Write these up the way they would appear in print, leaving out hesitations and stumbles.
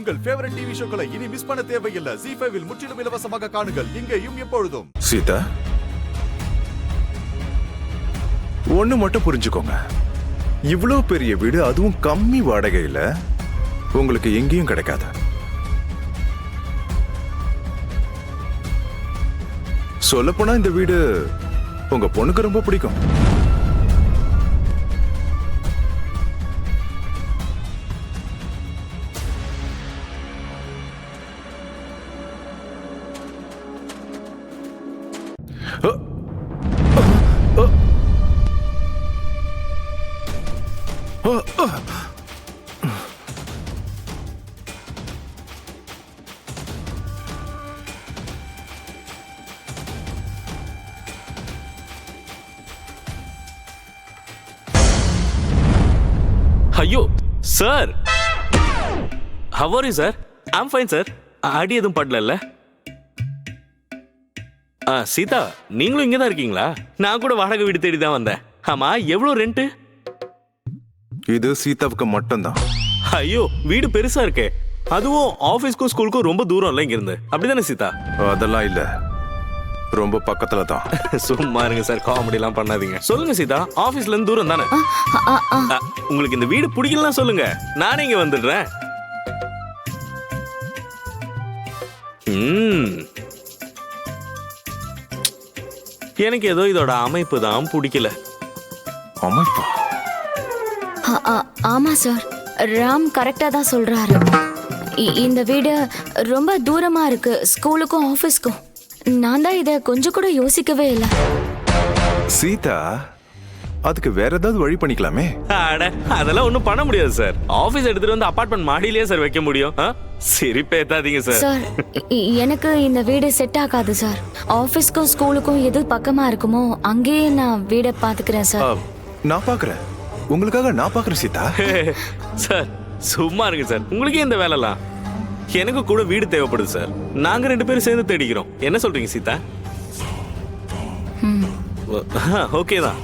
உங்கள் favourite TV ஷோக்களை இனி miss பண்ண தேவையில்லை. ZEE5 இல் முற்றிலும் இலவசமாக காணுங்கள். இங்கேயும் எப்பொழுதும். சீதா, ஒண்ணு மட்டும் புரிஞ்சுக்கோங்க. இவ்வளவு பெரிய வீடு, அதுவும் கம்மி வாடகையில உங்களுக்கு எங்கேயும் கிடைக்காது. சொல்லப்போனா இந்த வீடு உங்க பொண்ணுக்கு ரொம்ப பிடிக்கும். ஐயோ sir, how are you sir? I'm fine sir. அடி எதுவும் படல? சீதா, நீங்களும் இங்க தான் இருக்கீங்களா? நான் கூட வாடகை வீடு தேடி தான் வந்தேன். ஆமா, எவ்வளவு ரெண்ட்? இது சீதாவுக்கு மட்டும்தான். ஐயோ, வீடு பெருசா இருக்கே. அதுவும் ஆபீஸ்க்கும் ஸ்கூலுக்கும் ரொம்ப தூரம் இல்ல இங்க இருந்து. அப்படிதானே சீதா? அதெல்லாம் இல்ல, ரொம்ப பக்கத்துல தான். சும்மா இருங்க சார், காமெடி எல்லாம் பண்ணாதீங்க. சொல்லுங்க சீதா, ஆபீஸ்ல இருந்து தூரம் தானே? உங்களுக்கு இந்த வீடு பிடிக்கலாம் சொல்லுங்க, நானே இங்க வந்துடுறேன். எனக்கு ஏதோ இதோட அமைப்பு தான் பிடிக்கல. அமைப்பா? ஆமா சார், ராம் கரெக்டா தான் சொல்றாரு. இந்த வீடு ரொம்ப தூரமா இருக்கு ஸ்கூலுக்கும் ஆபீஸ்க்கும். நான் தான் இத கொஞ்சம் கூட யோசிக்கவே இல்லை. சீதா, அதுக்கு வேற ஏதாவது வழி பண்ணிக்கலாமே. அட, அதெல்லாம் ஒண்ணும் பண்ண முடியாது சார். ஆபீஸ் எடுத்துட்டு வந்து அபார்ட்மெண்ட் மாடியிலேயே சார் வைக்க முடியும். சிரிப்பேத்தாதீங்க சார். சார், எனக்கு இந்த வீடு செட் ஆகாது சார். ஆபீஸ்க்கும் ஸ்கூலுக்கும் எது பக்கமா இருக்குமோ அங்கேயே நான் வீட பாத்துக்கிறேன் சார். நான் பாக்குறேன், உங்களுக்காக நான் பாக்குறேன் சீதா. சார் சும்மா இருங்க சார், உங்களுக்கே இந்த வேலைலாம். எனக்கு கூட வீடு தேவைப்படுது சார். நாங்க 2 பேரும் சேர்ந்து தேடிக்கிறோம். என்ன சொல்றீங்க சீதா? ஓகே தான்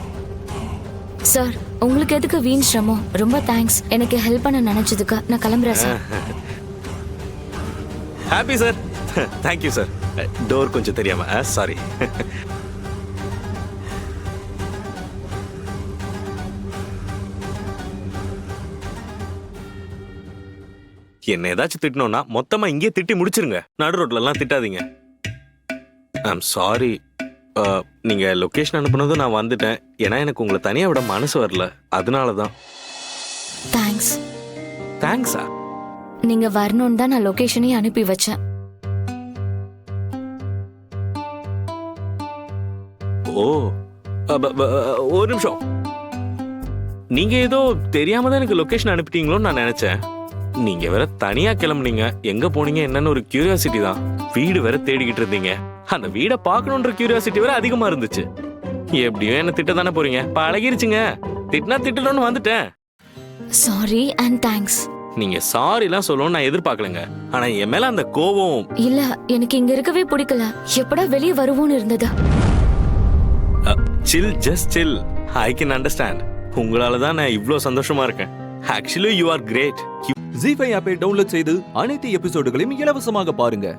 சார். உங்களுக்கு எதுக்கு வீண் சிரமம்? ரொம்ப தேங்க்ஸ் எனக்கு ஹெல்ப் பண்ண நினைச்சதுக்கு. நான் கிளம்புறேன் sir. Happy sir. Thank you sir. Door கொஞ்சம் தெரியாம சாரி. என்ன ஏதாச்சும் திட்டணும்னா மொத்தமா இங்கே திட்டி முடிச்சிருங்க. நடு ரோட்ல எல்லாம் திட்டாதீங்க. I'm sorry. நீங்க லொகேஷன் அனுப்புனதும் நான் வந்துட்டேன். ஏன்னா எனக்கு உங்களை தனியா விட மனசு வரல, அதனாலதான். தேங்க்ஸ். தேங்க்ஸா? நீங்க வரணும்னு தான் நான் லொகேஷனே அனுப்பி வச்சேன். ஓ, ஒரு நிமிஷம். நீங்க ஏதோ தெரியாம தான் எனக்கு லொகேஷன் அனுப்பிட்டீங்களோன்னு நான் நினைச்சேன். நீங்க வேற தனியா கிளம்புனீங்க. எங்க போனீங்க என்னன்னு ஒரு கியூரியாசிட்டி தான். வீடு வேற தேடிக்கிட்டு இருந்தீங்க. அந்த வீடை பார்க்கணுன்ற கியூரியாசிட்டி வேற அதிகமா இருந்துச்சு. எப்படியும் என்ன திட்ட தானே போறீங்க. பழகிருச்சுங்க. திட்டினா திட்டணும்னு வந்துட்டேன். Sorry and thanks. நீங்க சாரி எல்லாம் சொல்லணும்னு நான் எதிர்பார்க்கலங்க. ஆனா என் மேல அந்த கோபம் இல்ல, எனக்கு இங்க இருக்கவே பிடிக்கல. எப்படா வெளியே வருவோன்னு இருந்தது. Chill, just chill. I can understand. உங்களால தான் நான் இவ்ளோ சந்தோஷமா இருக்கேன். Actually you are great. ZEE5 ஆப்பை டவுன்லோட் செய்து அனைத்து எபிசோடுகளையும் இலவசமாக பாருங்க.